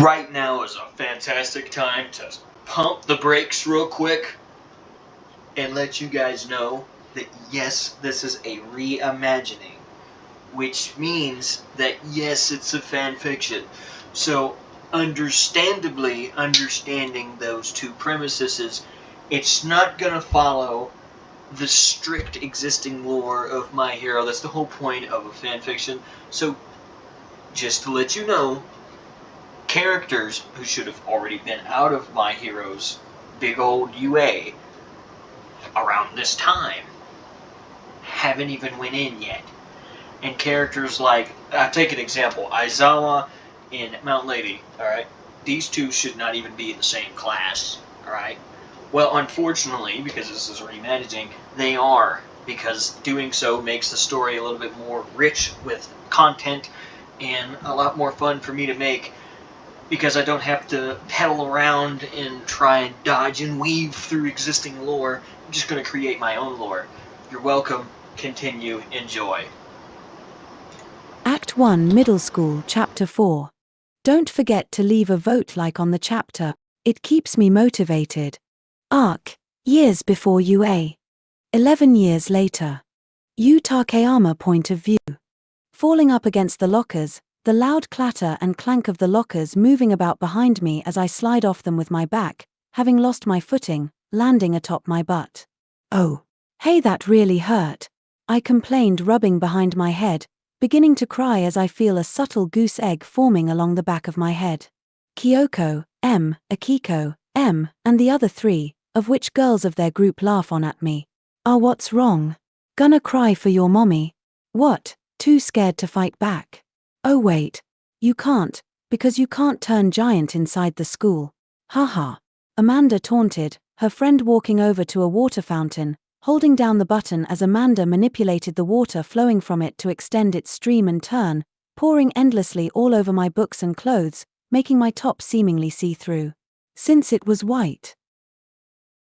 Right now is a fantastic time to pump the brakes real quick and let you guys know that yes, this is a reimagining, which means that yes, it's a fan fiction. So, understandably, understanding those two premises is it's not gonna follow the strict existing lore of My Hero. That's the whole point of a fan fiction. So, just to let you know, characters who should have already been out of My Hero's big old UA around this time haven't even went in yet. And characters like, I'll take an example, Aizawa and Mount Lady, alright? These two should not even be in the same class, alright? Well, unfortunately, because this is reimagining, they are, because doing so makes the story a little bit more rich with content and a lot more fun for me to make, because I don't have to pedal around and try and dodge and weave through existing lore. I'm just going to create my own lore. You're welcome. Continue. Enjoy. Act 1 Middle School Chapter 4. Don't forget to leave a vote like on the chapter, it keeps me motivated. Arc. Years before UA. 11 years later. Yu Takeyama point of view. Falling up against the lockers, the loud clatter and clank of the lockers moving about behind me as I slide off them with my back, having lost my footing, landing atop my butt. Oh. Hey, that really hurt. I complained, rubbing behind my head, beginning to cry as I feel a subtle goose egg forming along the back of my head. Kyoko, M, Akiko, M, and the other three, of which girls of their group laugh on at me. What's wrong? Gonna cry for your mommy? What, too scared to fight back? Oh wait, you can't, because you can't turn giant inside the school. Haha. Amanda taunted, her friend walking over to a water fountain, holding down the button as Amanda manipulated the water flowing from it to extend its stream and turn, pouring endlessly all over my books and clothes, making my top seemingly see-through. Since it was white.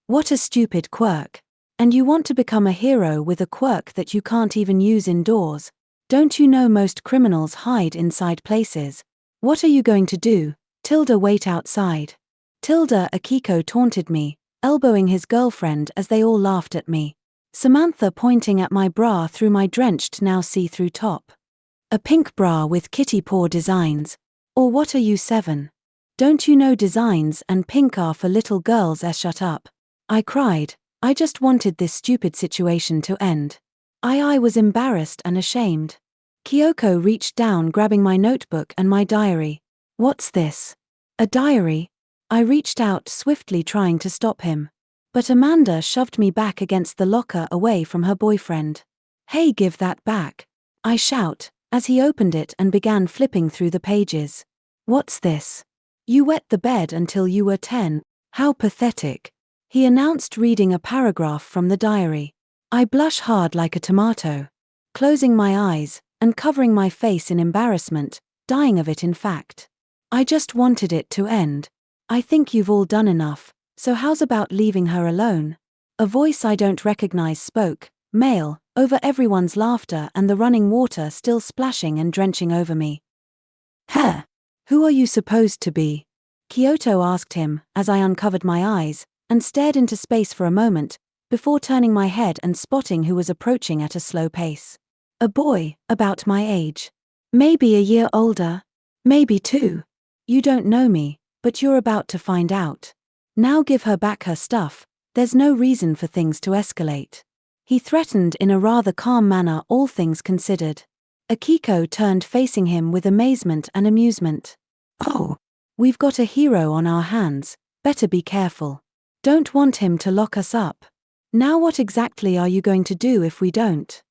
What a stupid quirk. And you want to become a hero with a quirk that you can't even use indoors. Don't you know most criminals hide inside places? What are you going to do? Tilda, wait outside. Tilda, Akiko taunted me, elbowing his girlfriend as they all laughed at me. Samantha pointing at my bra through my drenched now see-through top. A pink bra with kitty paw designs. Or what are you, 7? Don't you know designs and pink are for little girls? Shut up. I cried. I just wanted this stupid situation to end. I was embarrassed and ashamed. Kyoko reached down, grabbing my notebook and my diary. What's this? A diary? I reached out swiftly, trying to stop him. But Amanda shoved me back against the locker away from her boyfriend. Hey, give that back. I shout, as he opened it and began flipping through the pages. What's this? You wet the bed until you were 10. How pathetic. He announced, reading a paragraph from the diary. I blush hard like a tomato. Closing my eyes, and covering my face in embarrassment, dying of it in fact. I just wanted it to end. I think you've all done enough, so how's about leaving her alone? A voice I don't recognize spoke, male, over everyone's laughter and the running water still splashing and drenching over me. Huh? Who are you supposed to be? Kyoto asked him, as I uncovered my eyes, and stared into space for a moment, before turning my head and spotting who was approaching at a slow pace. A boy, about my age. Maybe a year older. Maybe 2. You don't know me, but you're about to find out. Now give her back her stuff, there's no reason for things to escalate. He threatened in a rather calm manner, all things considered. Akiko turned, facing him with amazement and amusement. Oh, we've got a hero on our hands, better be careful. Don't want him to lock us up. Now what exactly are you going to do if we don't?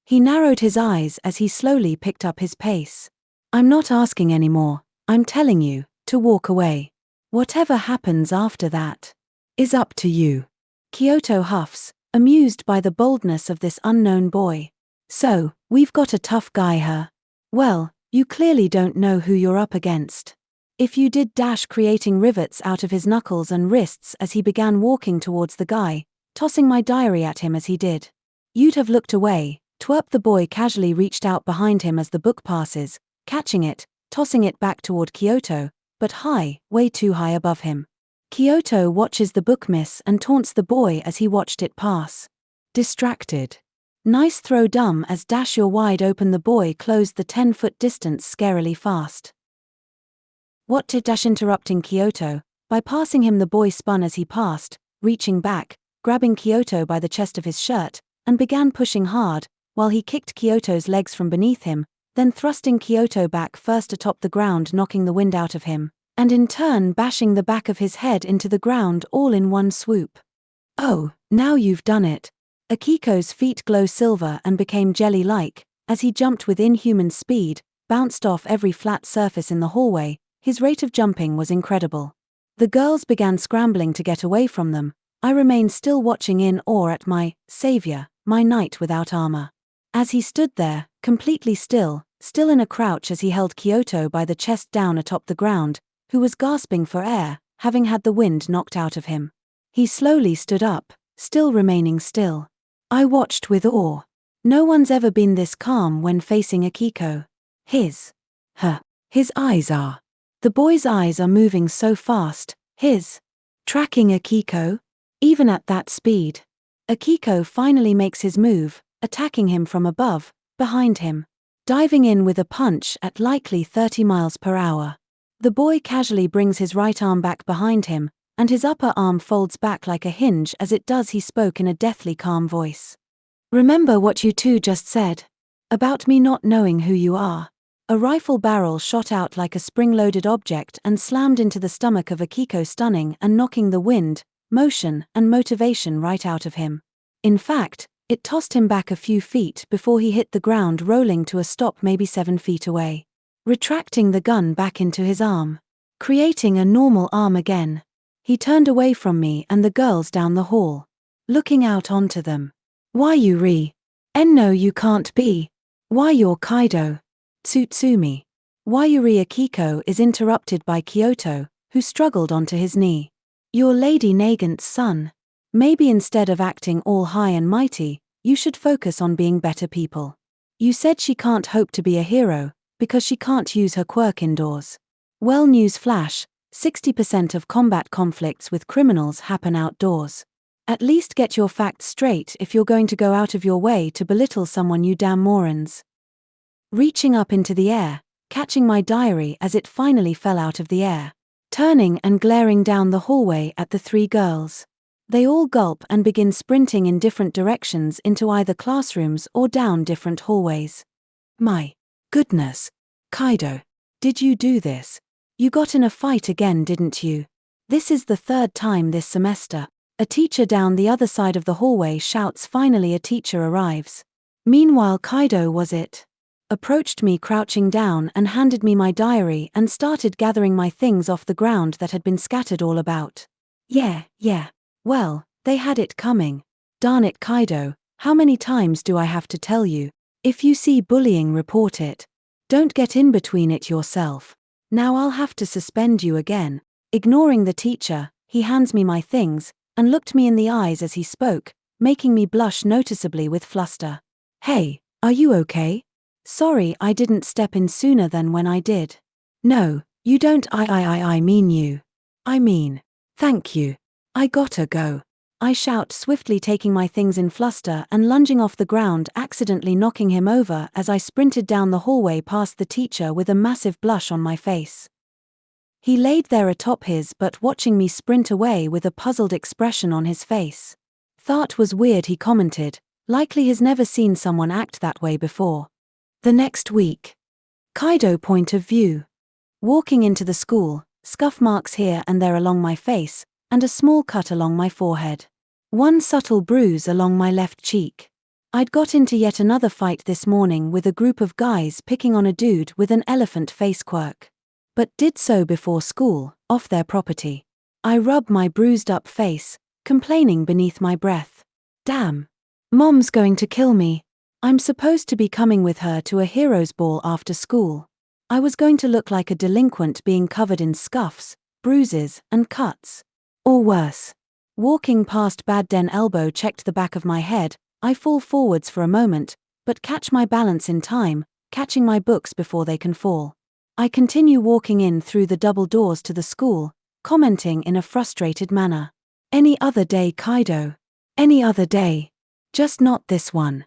He narrowed his eyes as he slowly picked up his pace. I'm not asking anymore, I'm telling you, to walk away. Whatever happens after that is up to you. Kyoto huffs, amused by the boldness of this unknown boy. So, we've got a tough guy, huh? Well, you clearly don't know who you're up against. If you did, creating rivets out of his knuckles and wrists as he began walking towards the guy, tossing my diary at him as he did. You'd have looked away. Twerp, the boy casually reached out behind him as the book passes, catching it, tossing it back toward Kyoto, but high, way too high above him. Kyoto watches the book miss and taunts the boy as he watched it pass. Distracted. Nice throw, dumb as dash you're wide open. The boy closed the 10-foot distance scarily fast. What to dash interrupting Kyoto. By passing him, the boy spun as he passed, reaching back, grabbing Kyoto by the chest of his shirt, and began pushing hard, while he kicked Kyoto's legs from beneath him, then thrusting Kyoto back first atop the ground, knocking the wind out of him, and in turn bashing the back of his head into the ground all in one swoop. Oh, now you've done it. Akiko's feet glow silver and became jelly-like, as he jumped with inhuman speed, bounced off every flat surface in the hallway. His rate of jumping was incredible. The girls began scrambling to get away from them. I remained still, watching in awe at my savior, my knight without armor. As he stood there, completely still in a crouch as he held Kyoto by the chest down atop the ground, who was gasping for air, having had the wind knocked out of him. He slowly stood up, still remaining still. I watched with awe. No one's ever been this calm when facing Akiko. His eyes are. The boy's eyes are moving so fast, tracking Akiko? Even at that speed. Akiko finally makes his move, attacking him from above, behind him. Diving in with a punch at likely 30 miles per hour. The boy casually brings his right arm back behind him, and his upper arm folds back like a hinge. As it does, he spoke in a deathly calm voice. Remember what you two just said? About me not knowing who you are. A rifle barrel shot out like a spring-loaded object and slammed into the stomach of Akiko, stunning and knocking the wind, motion, and motivation right out of him. In fact, it tossed him back a few feet before he hit the ground, rolling to a stop maybe 7 feet away. Retracting the gun back into his arm. Creating a normal arm again. He turned away from me and the girls down the hall. Looking out onto them. Why you no, you can't be. Why you're Kaido Tsutsumi. Why Yuri? Akiko is interrupted by Kyoto, who struggled onto his knee. You're Lady Nagant's son. Maybe instead of acting all high and mighty, you should focus on being better people. You said she can't hope to be a hero, because she can't use her quirk indoors. Well, news flash, 60% of combat conflicts with criminals happen outdoors. At least get your facts straight if you're going to go out of your way to belittle someone, you damn morons. Reaching up into the air, catching my diary as it finally fell out of the air. Turning and glaring down the hallway at the 3 girls. They all gulp and begin sprinting in different directions into either classrooms or down different hallways. My goodness. Kaido. Did you do this? You got in a fight again, didn't you? This is the 3rd time this semester. A teacher down the other side of the hallway shouts. Finally a teacher arrives. Meanwhile Kaido approached me crouching down and handed me my diary and started gathering my things off the ground that had been scattered all about. Yeah. Well, they had it coming. Darn it, Kaido, how many times do I have to tell you? If you see bullying, report it. Don't get in between it yourself. Now I'll have to suspend you again. Ignoring the teacher, he hands me my things and looked me in the eyes as he spoke, making me blush noticeably with fluster. Hey, are you okay? Sorry I didn't step in sooner than when I did. No, you don't. I mean you. I mean, thank you. I gotta go. I shout, swiftly taking my things in fluster and lunging off the ground, accidentally knocking him over as I sprinted down the hallway past the teacher with a massive blush on my face. He laid there atop his butt watching me sprint away with a puzzled expression on his face. Thought was weird, he commented, likely has never seen someone act that way before. The next week. Kaido point of view. Walking into the school, scuff marks here and there along my face, and a small cut along my forehead. One subtle bruise along my left cheek. I'd got into yet another fight this morning with a group of guys picking on a dude with an elephant face quirk. But did so before school, off their property. I rub my bruised up face, complaining beneath my breath. Damn. Mom's going to kill me. I'm supposed to be coming with her to a hero's ball after school. I was going to look like a delinquent being covered in scuffs, bruises, and cuts. Or worse. Walking past Bad Den elbow checked the back of my head, I fall forwards for a moment, but catch my balance in time, catching my books before they can fall. I continue walking in through the double doors to the school, commenting in a frustrated manner. Any other day, Kaido. Any other day. Just not this one.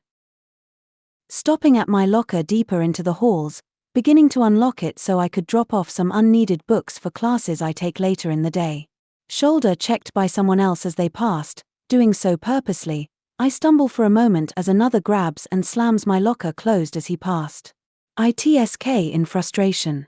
Stopping at my locker deeper into the halls, beginning to unlock it so I could drop off some unneeded books for classes I take later in the day. Shoulder checked by someone else as they passed, doing so purposely. I stumble for a moment as another grabs and slams my locker closed as he passed. ITSK in frustration.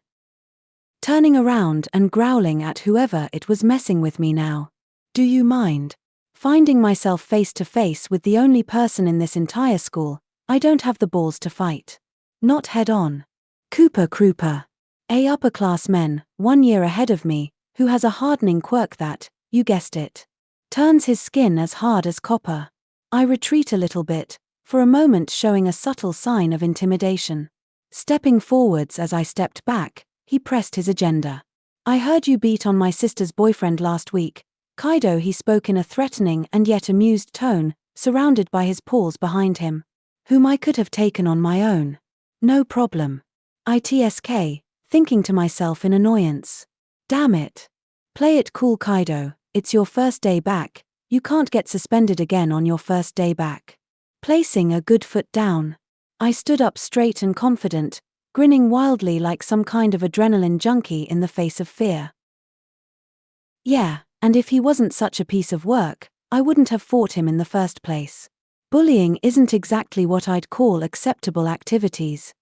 Turning around and growling at whoever it was messing with me now. Do you mind? Finding myself face to face with the only person in this entire school I don't have the balls to fight. Not head on. Cooper Crooper. A upperclassman, 1 year ahead of me, who has a hardening quirk that, you guessed it, turns his skin as hard as copper. I retreat a little bit, for a moment showing a subtle sign of intimidation. Stepping forwards as I stepped back, he pressed his agenda. I heard you beat on my sister's boyfriend last week. Kaido, he spoke in a threatening and yet amused tone, surrounded by his pals behind him. Whom I could have taken on my own. No problem. ITSK, thinking to myself in annoyance. Damn it. Play it cool, Kaido, it's your first day back, you can't get suspended again on your first day back. Placing a good foot down. I stood up straight and confident, grinning wildly like some kind of adrenaline junkie in the face of fear. Yeah, and if he wasn't such a piece of work, I wouldn't have fought him in the first place. Bullying isn't exactly what I'd call acceptable activities.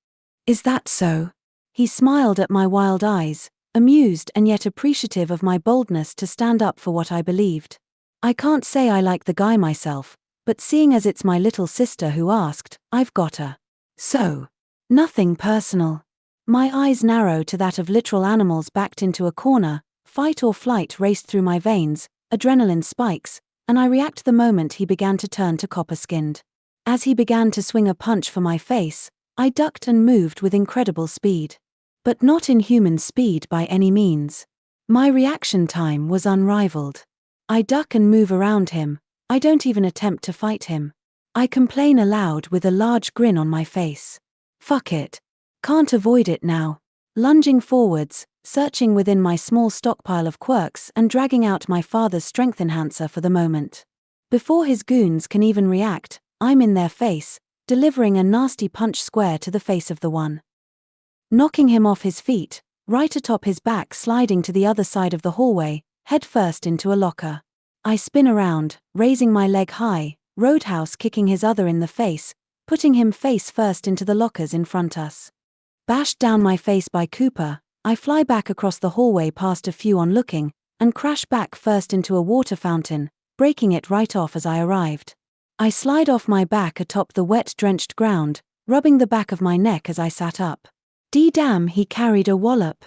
Is that so? He smiled at my wild eyes, amused and yet appreciative of my boldness to stand up for what I believed. I can't say I like the guy myself, but seeing as it's my little sister who asked, I've gotta. So. Nothing personal. My eyes narrow to that of literal animals backed into a corner, fight or flight raced through my veins, adrenaline spikes, and I react the moment he began to turn to copper-skinned. As he began to swing a punch for my face, I ducked and moved with incredible speed. But not inhuman speed by any means. My reaction time was unrivaled. I duck and move around him, I don't even attempt to fight him. I complain aloud with a large grin on my face. Fuck it. Can't avoid it now. Lunging forwards, searching within my small stockpile of quirks and dragging out my father's strength enhancer for the moment. Before his goons can even react, I'm in their face, delivering a nasty punch square to the face of the one. Knocking him off his feet, right atop his back, sliding to the other side of the hallway, head first into a locker. I spin around, raising my leg high, roadhouse kicking his other in the face, putting him face first into the lockers in front us. Bashed down my face by Cooper, I fly back across the hallway past a few onlooking, and crash back first into a water fountain, breaking it right off as I arrived. I slide off my back atop the wet, drenched ground, rubbing the back of my neck as I sat up. Damn, he carried a wallop.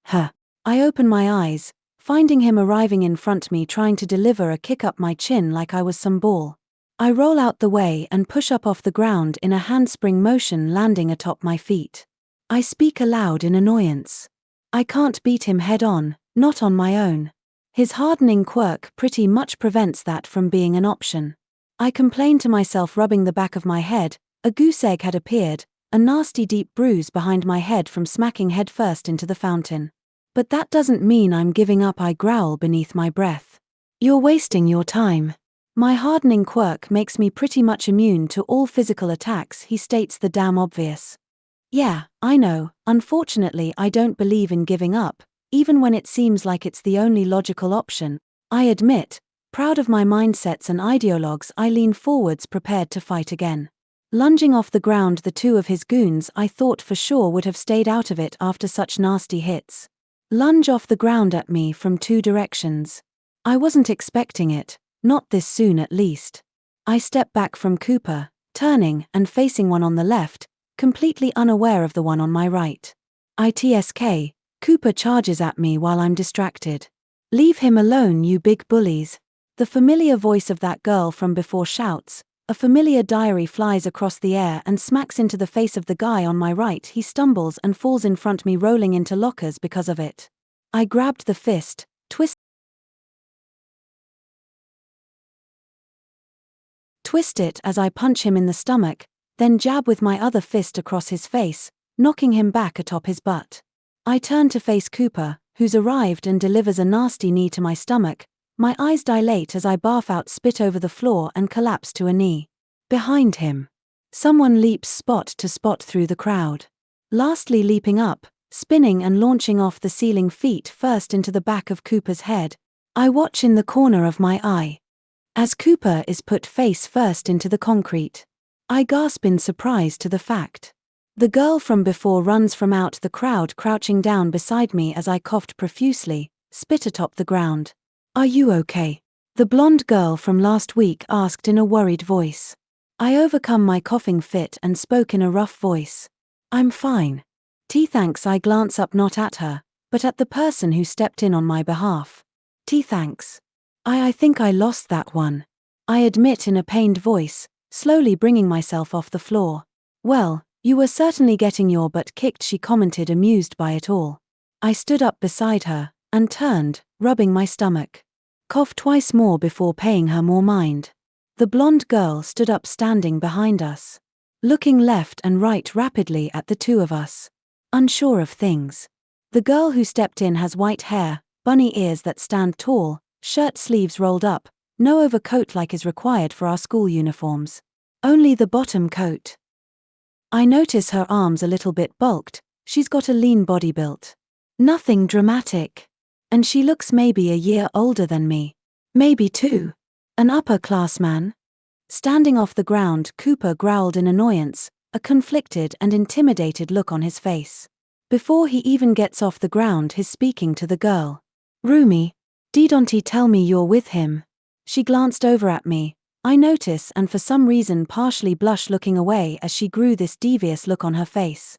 Huh. I open my eyes, finding him arriving in front me trying to deliver a kick up my chin like I was some ball. I roll out the way and push up off the ground in a handspring motion, landing atop my feet. I speak aloud in annoyance. I can't beat him head on, not on my own. His hardening quirk pretty much prevents that from being an option. I complain to myself, rubbing the back of my head. A goose egg had appeared, a nasty deep bruise behind my head from smacking head first into the fountain. But that doesn't mean I'm giving up, I growl beneath my breath. You're wasting your time. My hardening quirk makes me pretty much immune to all physical attacks, he states the damn obvious. Yeah, I know, unfortunately I don't believe in giving up, even when it seems like it's the only logical option. I admit, proud of my mindsets and ideologues, I lean forwards prepared to fight again. Lunging off the ground, the two of his goons I thought for sure would have stayed out of it after such nasty hits. Lunge off the ground at me from two directions. I wasn't expecting it, not this soon at least. I step back from Cooper, turning and facing one on the left, completely unaware of the one on my right. ITSK, Cooper charges at me while I'm distracted. Leave him alone, you big bullies. The familiar voice of that girl from before shouts. A familiar diary flies across the air and smacks into the face of the guy on my right. He stumbles and falls in front me, rolling into lockers because of it. I grabbed the fist, twist it as I punch him in the stomach, then jab with my other fist across his face, knocking him back atop his butt. I turn to face Cooper, who's arrived and delivers a nasty knee to my stomach. My eyes dilate as I barf out spit over the floor and collapse to a knee. Behind him, someone leaps spot to spot through the crowd. Lastly leaping up, spinning and launching off the ceiling feet first into the back of Cooper's head. I watch in the corner of my eye as Cooper is put face first into the concrete. I gasp in surprise to the fact. The girl from before runs from out the crowd, crouching down beside me as I coughed profusely, spit atop the ground. "Are you okay?" the blonde girl from last week asked in a worried voice. I overcome my coughing fit and spoke in a rough voice. "I'm fine. Thanks." I glance up, not at her, but at the person who stepped in on my behalf. Thanks. I think I lost that one," I admit in a pained voice, slowly bringing myself off the floor. "Well, you were certainly getting your butt kicked," she commented, amused by it all. I stood up beside her and turned, rubbing my stomach. Coughed twice more before paying her more mind. The blonde girl stood up, standing behind us, looking left and right rapidly at the two of us, unsure of things. The girl who stepped in has white hair, bunny ears that stand tall, shirt sleeves rolled up, no overcoat like is required for our school uniforms. Only the bottom coat. I notice her arms a little bit bulked, she's got a lean body built. Nothing dramatic. And she looks maybe a year older than me. Maybe two. An upperclassman. Standing off the ground, Cooper growled in annoyance, a conflicted and intimidated look on his face. Before he even gets off the ground, he's speaking to the girl. "Rumi, don't tell me you're with him." She glanced over at me. I notice and for some reason partially blush, looking away as she grew this devious look on her face.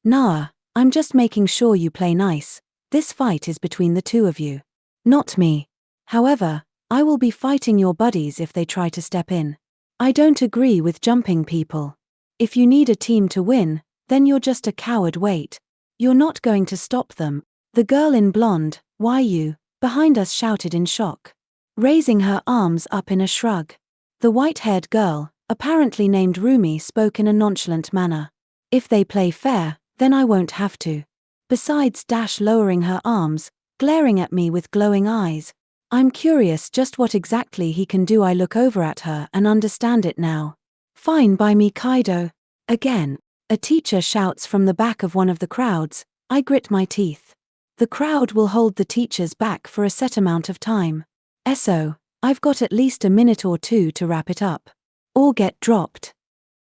"Nah, I'm just making sure you play nice. This fight is between the two of you. Not me. However, I will be fighting your buddies if they try to step in. I don't agree with jumping people. If you need a team to win, then you're just a coward. Wait. You're not going to stop them." The girl in blonde, "Why you?" behind us shouted in shock, raising her arms up in a shrug. The white-haired girl, apparently named Rumi, spoke in a nonchalant manner. "If they play fair, then I won't have to." Besides, lowering her arms, glaring at me with glowing eyes. I'm curious just what exactly he can do. I look over at her and understand it now. "Fine by me, Kaido." Again, a teacher shouts from the back of one of the crowds. I grit my teeth. The crowd will hold the teachers back for a set amount of time. So, I've got at least a minute or two to wrap it up. Or get dropped.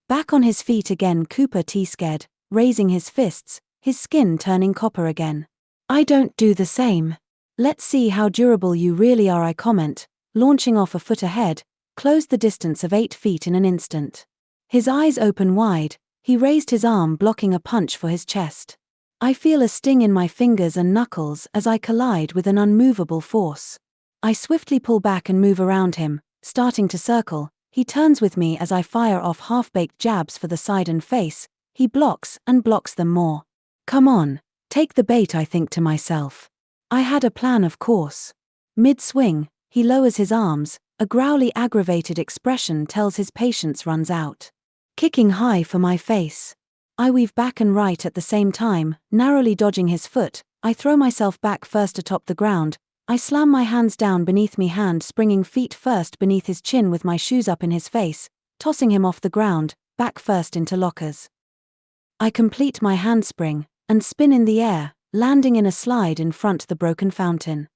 Back on his feet again, Cooper scared, raising his fists, his skin turning copper again. "I don't do the same. Let's see how durable you really are," I comment, launching off a foot ahead, closed the distance of 8 feet in an instant. His eyes open wide, he raised his arm, blocking a punch for his chest. I feel a sting in my fingers and knuckles as I collide with an unmovable force. I swiftly pull back and move around him, starting to circle. He turns with me as I fire off half-baked jabs for the side and face. He blocks and blocks them more. "Come on, take the bait," I think to myself. I had a plan, of course. Mid-swing, he lowers his arms, a growly, aggravated expression tells his patience runs out. Kicking high for my face. I weave back and right at the same time, narrowly dodging his foot. I throw myself back first atop the ground. I slam my hands down beneath me, hand springing feet first beneath his chin with my shoes up in his face, tossing him off the ground, back first into lockers. I complete my handspring and spin in the air, landing in a slide in front the broken fountain.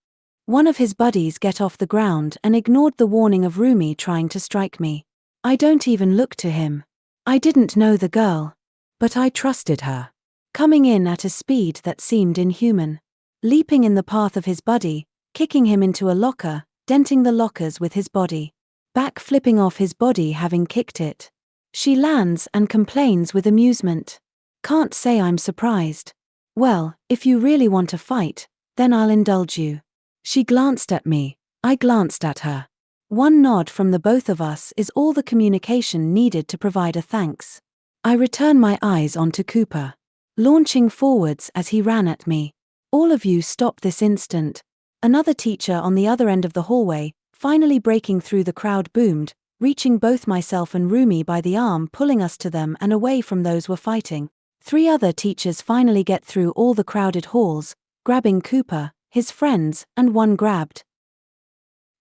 One of his buddies get off the ground and ignored the warning of Rumi trying to strike me. I don't even look to him. I didn't know the girl, but I trusted her. Coming in at a speed that seemed inhuman. Leaping in the path of his buddy, kicking him into a locker, denting the lockers with his body. Back flipping off his body having kicked it. She lands and complains with amusement. Can't say I'm surprised. "Well, if you really want a fight, then I'll indulge you." She glanced at me, I glanced at her. One nod from the both of us is all the communication needed to provide a thanks. I return my eyes onto Cooper, launching forwards as he ran at me. "All of you stop this instant." Another teacher on the other end of the hallway, finally breaking through the crowd, boomed, reaching both myself and Rumi by the arm, pulling us to them and away from those we're fighting. 3 other teachers finally get through all the crowded halls, grabbing Cooper, his friends, and one grabbed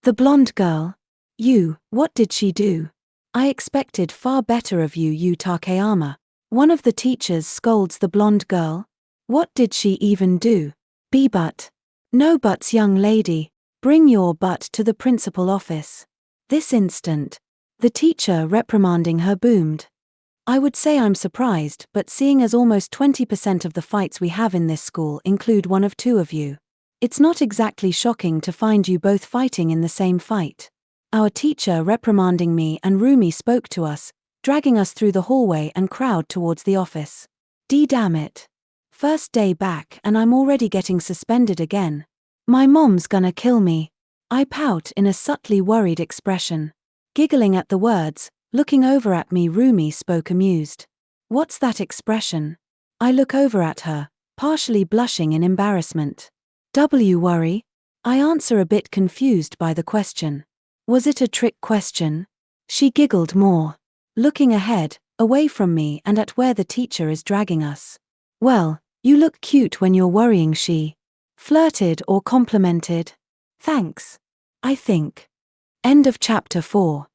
the blonde girl. What did she do? I expected far better of you, Takeyama. One of the teachers scolds the blonde girl. What did she even do? Butt. No buts, young lady. Bring your butt to the principal office. This instant. The teacher reprimanding her boomed. I would say I'm surprised, but seeing as almost 20% of the fights we have in this school include one of 2 of you, it's not exactly shocking to find you both fighting in the same fight. Our teacher reprimanding me and Rumi spoke to us, dragging us through the hallway and crowd towards the office. Damn it. First day back and I'm already getting suspended again. My mom's gonna kill me. I pout in a subtly worried expression. Giggling at the words, looking over at me, Rumi spoke amused. What's that expression? I look over at her, partially blushing in embarrassment. Worry? I answer a bit confused by the question. Was it a trick question? She giggled more, looking ahead, away from me and at where the teacher is dragging us. Well, you look cute when you're worrying, she flirted or complimented. Thanks. I think. End of chapter 4.